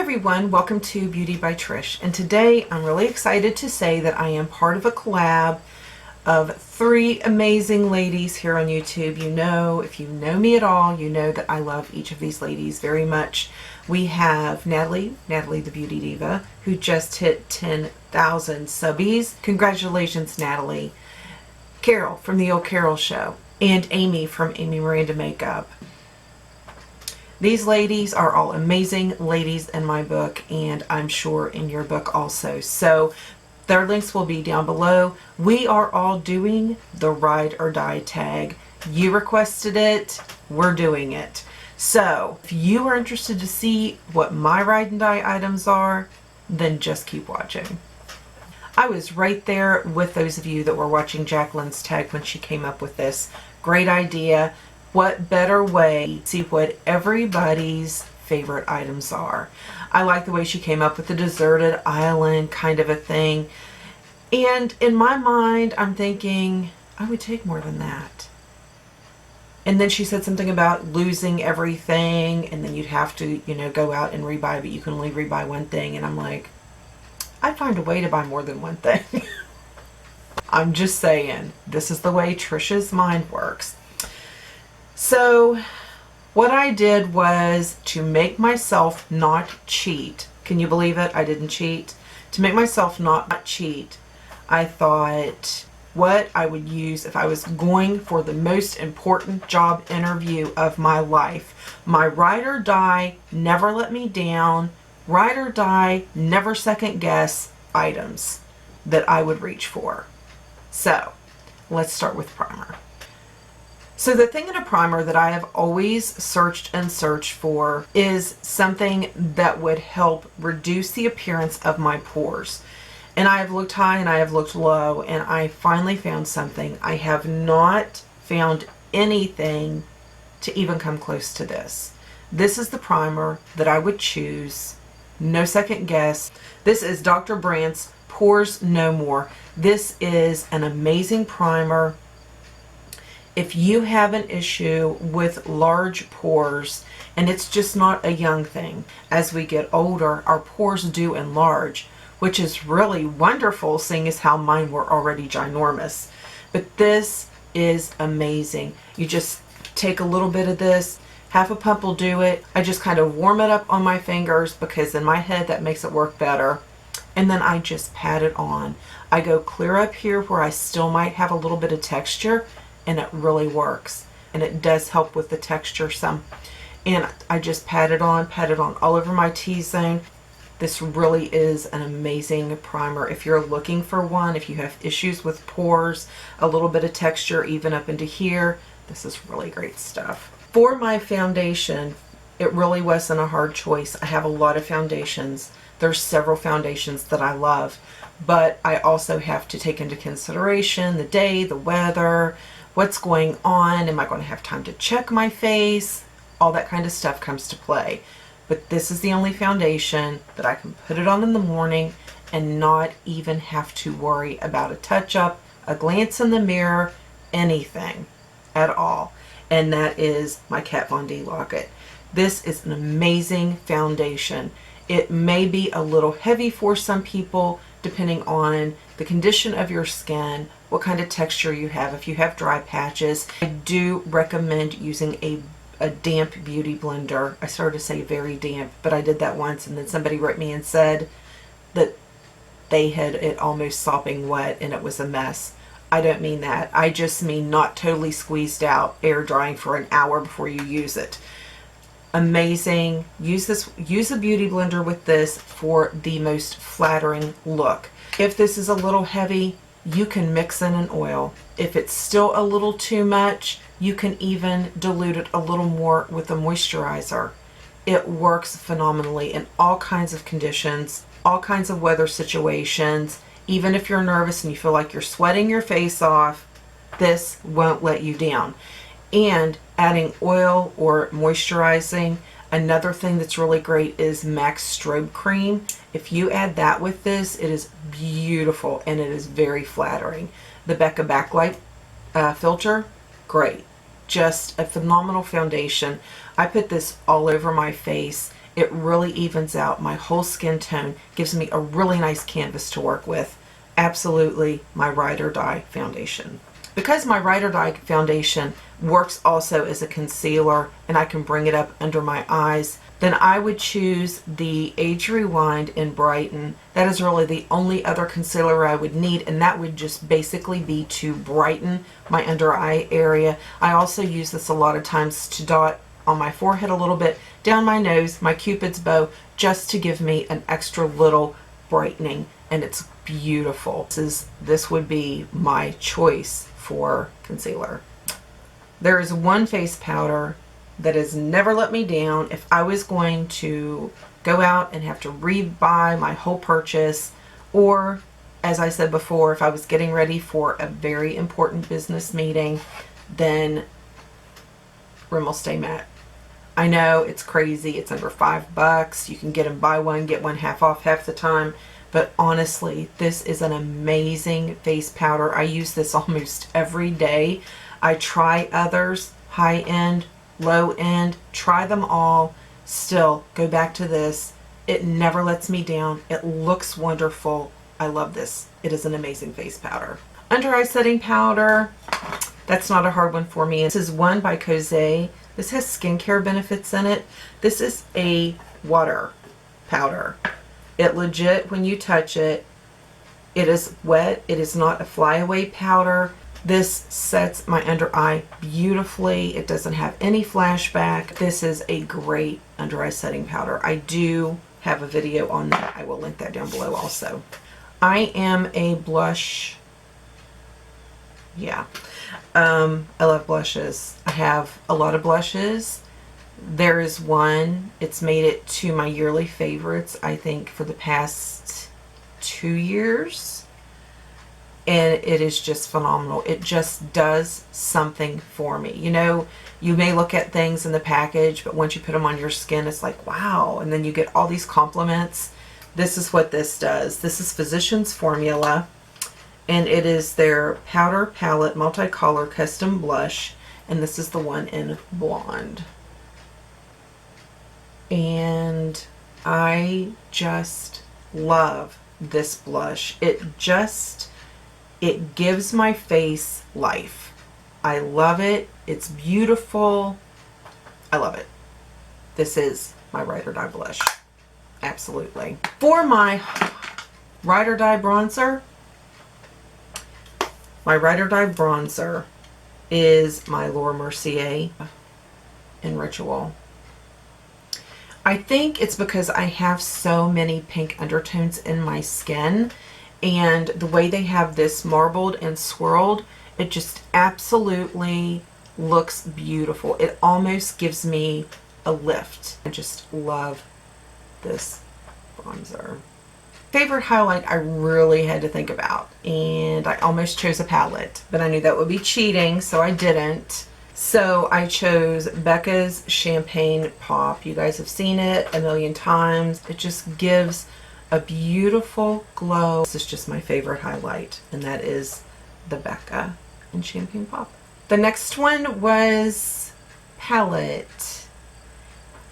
everyone, welcome to Beauty by Trish, and today I'm really excited to say that I am part of a collab of three amazing ladies here on YouTube. You know, if you know me at all, you know that I love each of these ladies very much. We have Nathalie the Beauty Diva, who just hit 10,000 subbies. Congratulations, Nathalie. Carol from the old Carol Show, and Amy from Amy Miranda Makeup. These ladies are all amazing ladies in my book, and I'm sure in your book also. So their links will be down below. We are all doing the Ride or Die tag. You requested it, we're doing it. So if you are interested to see what my Ride and Die items are, then just keep watching. I was right there with those of you that were watching Jaclyn's tag when she came up with this. Great idea. What better way to see what everybody's favorite items are? I like the way she came up with the deserted island kind of a thing. And in my mind, I'm thinking, I would take more than that. And then she said something about losing everything, and then you'd have to, you know, go out and rebuy, but you can only rebuy one thing. And I'm like, I'd find a way to buy more than one thing. I'm just saying, this is the way Trish's mind works. So what I did was to make myself not cheat. Can you believe it? I didn't cheat. To make myself not cheat, I thought what I would use if I was going for the most important job interview of my life. My Ride or Die, never let me down, Ride or Die, never second guess items that I would reach for. So let's start with primer. So the thing in a primer that I have always searched and searched for is something that would help reduce the appearance of my pores. And I have looked high and I have looked low, and I finally found something. I have not found anything to even come close to this. This is the primer that I would choose. No second guess. This is Dr. Brandt's Pores No More. This is an amazing primer. If you have an issue with large pores, and it's just not a young thing, as we get older, our pores do enlarge, which is really wonderful, seeing as how mine were already ginormous. But this is amazing. You just take a little bit of this, half a pump will do it. I just kind of warm it up on my fingers because in my head that makes it work better. And then I just pat it on. I go clear up here where I still might have a little bit of texture, and it really works, and it does help with the texture some. And I just pat it on all over my T-zone. This really is an amazing primer if you're looking for one. If you have issues with pores, a little bit of texture even up into here, this is really great stuff. For my foundation, it really wasn't a hard choice. I have a lot of foundations. There's several foundations that I love, but I also have to take into consideration the day, the weather, what's going on, am I going to have time to check my face? All that kind of stuff comes to play. But this is the only foundation that I can put it on in the morning and not even have to worry about a touch-up, a glance in the mirror, anything at all. And that is my Kat Von D Lock-It. This is an amazing foundation. It may be a little heavy for some people, depending on the condition of your skin, what kind of texture you have. If you have dry patches, I do recommend using a damp beauty blender. I started to say very damp, but I did that once, and then somebody wrote me and said that they had it almost sopping wet and it was a mess. I don't mean that. I just mean not totally squeezed out, air drying for an hour before you use it. Amazing. Use a beauty blender with this for the most flattering look. If this is a little heavy, you can mix in an oil. If it's still a little too much, you can even dilute it a little more with a moisturizer. It works phenomenally in all kinds of conditions, all kinds of weather situations. Even if you're nervous and you feel like you're sweating your face off, this won't let you down. And adding oil or moisturizing, another thing that's really great is Max Strobe Cream. If you add that with this, it is beautiful and it is very flattering. The Becca Backlight filter, great. Just a phenomenal foundation. I put this all over my face It really evens out my whole skin tone, gives me a really nice canvas to work with. Absolutely my Ride or Die foundation. Because my Ride or Die foundation works also as a concealer and I can bring it up under my eyes, then I would choose the Age Rewind in Brighten. That is really the only other concealer I would need, and that would just basically be to brighten my under eye area. I also use this a lot of times to dot on my forehead a little bit, down my nose, my Cupid's bow, just to give me an extra little brightening, and it's beautiful. This would be my choice for concealer. There is one face powder that has never let me down. If I was going to go out and have to rebuy my whole purchase, or as I said before, if I was getting ready for a very important business meeting, then Rimmel Stay Matte. I know it's crazy, it's under $5. You can get them buy one, get one half off half the time, but honestly, this is an amazing face powder. I use this almost every day. I try others, high end, low end, try them all, still go back to this. It never lets me down. It looks wonderful. I love this. It is an amazing face powder. Under eye setting powder, that's not a hard one for me. This is one by Kose. This has skincare benefits in it. This is a water powder. It legit, when you touch it, it is wet. It is not a flyaway powder. This sets my under eye beautifully. It doesn't have any flashback. This is a great under eye setting powder. I do have a video on that. I will link that down below also. I am a blush. Yeah. I love blushes. I have a lot of blushes. There is one, it's made it to my yearly favorites, I think, for the past 2 years. And it is just phenomenal. It just does something for me. You know, you may look at things in the package, but once you put them on your skin, it's like, wow. And then you get all these compliments. This is what this does. This is Physicians Formula. And it is their Powder Palette Multicolor Custom Blush. And this is the one in Blonde. And I just love this blush. It gives my face life. I love it. It's beautiful. I love it. This is my Ride or Die blush. Absolutely. For my Ride or Die bronzer, my Ride or Die bronzer is my Laura Mercier in Ritual. I think it's because I have so many pink undertones in my skin, and the way they have this marbled and swirled, it just absolutely looks beautiful. It almost gives me a lift. I just love this bronzer. Favorite highlight I really had to think about, and I almost chose a palette, but I knew that would be cheating, so I didn't. So I chose Becca's Champane Pop. You guys have seen it a million times. It just gives a beautiful glow. This is just my favorite highlight, and that is the Becca and Champane Pop. The next one was palette.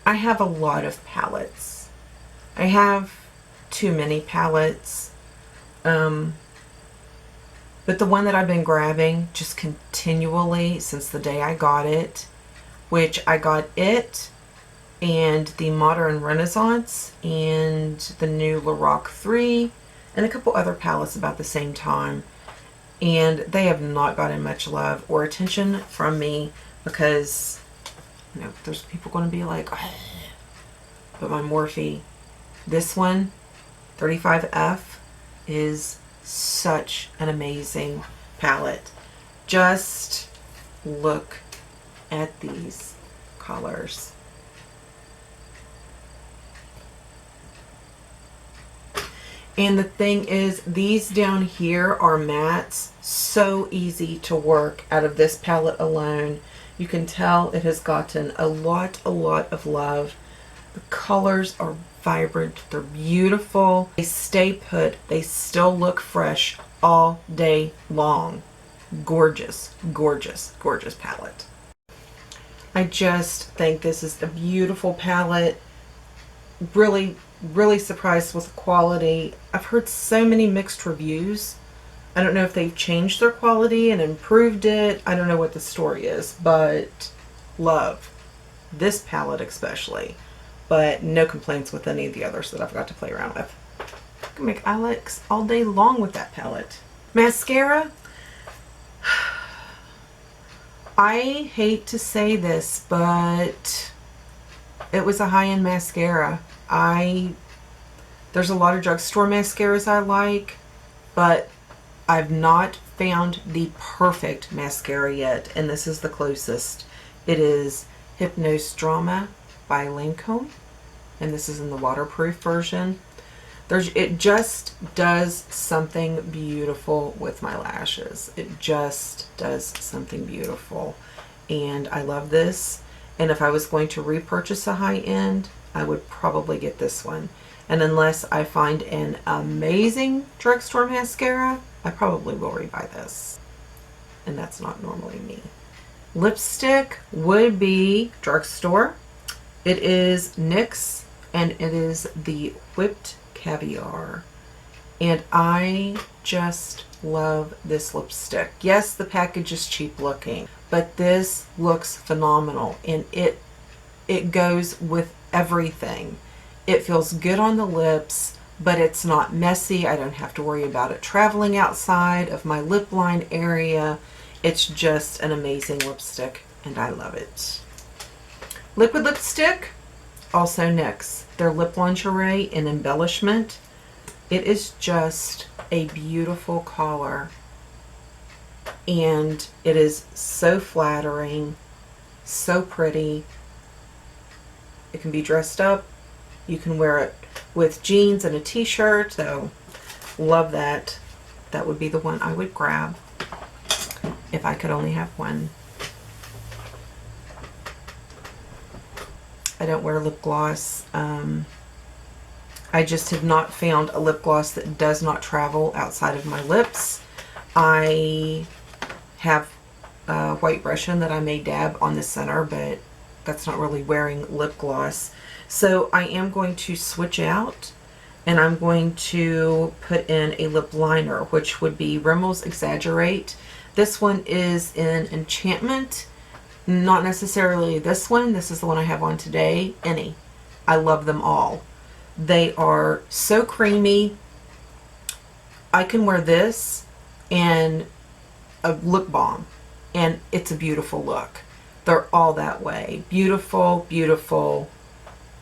I have a lot of palettes. I have too many palettes. But the one that I've been grabbing just continually since the day I got it, which I got it and the Modern Renaissance and the new Lorac 3 and a couple other palettes about the same time. And they have not gotten much love or attention from me because, you know, there's people going to be like, oh. But my Morphe, this one, 35F, is such an amazing palette. Just look at these colors. And the thing is, these down here are mattes. So easy to work out of this palette alone. You can tell it has gotten a lot of love. The colors are vibrant. They're beautiful. They stay put. They still look fresh all day long. Gorgeous, gorgeous, gorgeous palette. I just think this is a beautiful palette. really, really surprised with the quality. I've heard so many mixed reviews. I don't know if they've changed their quality and improved it. I don't know what the story is, but love this palette especially. But no complaints with any of the others that I've got to play around with. I can make eye looks all day long with that palette. Mascara. I hate to say this, but it was a high-end mascara. There's a lot of drugstore mascaras I like, but I've not found the perfect mascara yet, and this is the closest. It is Hypnose Drama by Lancome, and this is in the waterproof version. It just does something beautiful with my lashes. It just does something beautiful, and I love this. And if I was going to repurchase a high-end, I would probably get this one. And unless I find an amazing drugstore mascara, I probably will rebuy this. And that's not normally me. Lipstick would be drugstore. It is NYX, and it is the Whipped Caviar. And I just love this lipstick. Yes, the package is cheap looking, but this looks phenomenal, and it goes with everything. It feels good on the lips, but it's not messy. I don't have to worry about it traveling outside of my lip line area. It's just an amazing lipstick, and I love it. Liquid lipstick, also NYX. Their Lip Lingerie in Embellishment. It is just a beautiful color, and it is so flattering, so pretty. It can be dressed up. You can wear it with jeans and a t-shirt, so love that. That would be the one I would grab if I could only have one. I don't wear lip gloss. I just have not found a lip gloss that does not travel outside of my lips. I have a white Russian that I may dab on the center, but that's not really wearing lip gloss. So I am going to switch out, and I'm going to put in a lip liner, which would be Rimmel's Exaggerate. This one is in Enchantment. Not necessarily this one. This is the one I have on today. Any. I love them all. They are so creamy. I can wear this and a lip balm, and it's a beautiful look. They're all that way. Beautiful, beautiful,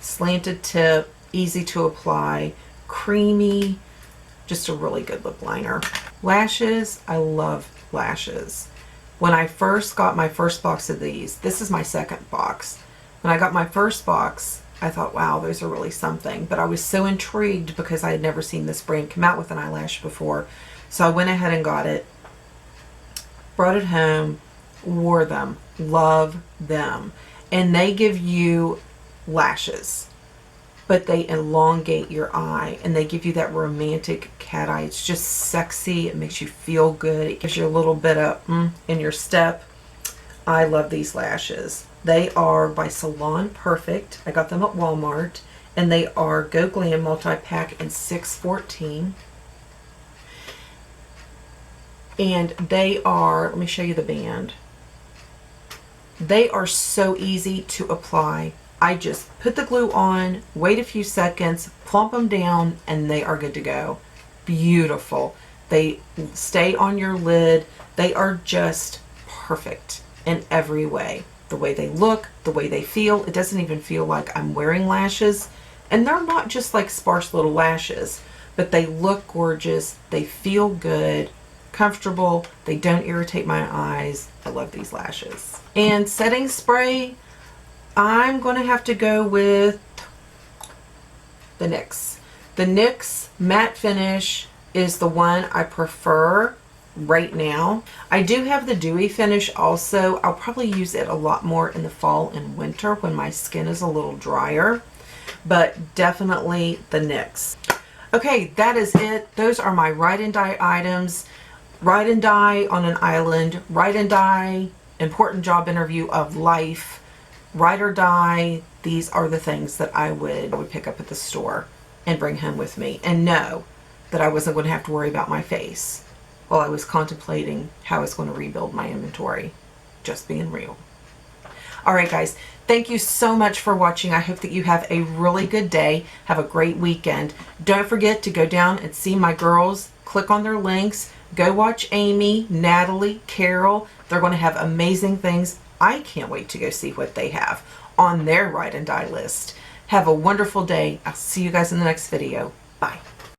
slanted tip, easy to apply, creamy, just a really good lip liner. Lashes, I love lashes. When I first got my first box of these, this is my second box. When I got my first box, I thought, wow, those are really something. But I was so intrigued because I had never seen this brand come out with an eyelash before. So I went ahead and got it, brought it home, wore them, love them. And they give you lashes, but they elongate your eye, and they give you that romantic cat eye. It's just sexy. It makes you feel good. It gives you a little bit of in your step. I love these lashes. They are by Salon Perfect. I got them at Walmart, and they are Go Glam multi-pack in 614. And they are, let me show you the band. They are so easy to apply. I just put the glue on, wait a few seconds, plump them down, and they are good to go. Beautiful. They stay on your lid. They are just perfect in every way. The way they look, the way they feel. It doesn't even feel like I'm wearing lashes. And they're not just like sparse little lashes, but they look gorgeous. They feel good, comfortable. They don't irritate my eyes. I love these lashes. And setting spray, I'm going to have to go with the NYX. The NYX Matte Finish is the one I prefer right now. I do have the Dewey finish also. I'll probably use it a lot more in the fall and winter when my skin is a little drier, but definitely the NYX. Okay, that is it. Those are my Ride and Die items. Ride and Die on an island, Ride and Die important job interview of life, Ride or Die these are the things that I would pick up at the store and bring home with me, and know that I wasn't going to have to worry about my face while I was contemplating how I was going to rebuild my inventory. Just being real. Alright guys, thank you so much for watching. I hope that you have a really good day. Have a great weekend. Don't forget to go down and see my girls. Click on their links. Go watch Amy, Natalie, Carol. They're going to have amazing things. I can't wait to go see what they have on their ride and die list. Have a wonderful day. I'll see you guys in the next video. Bye.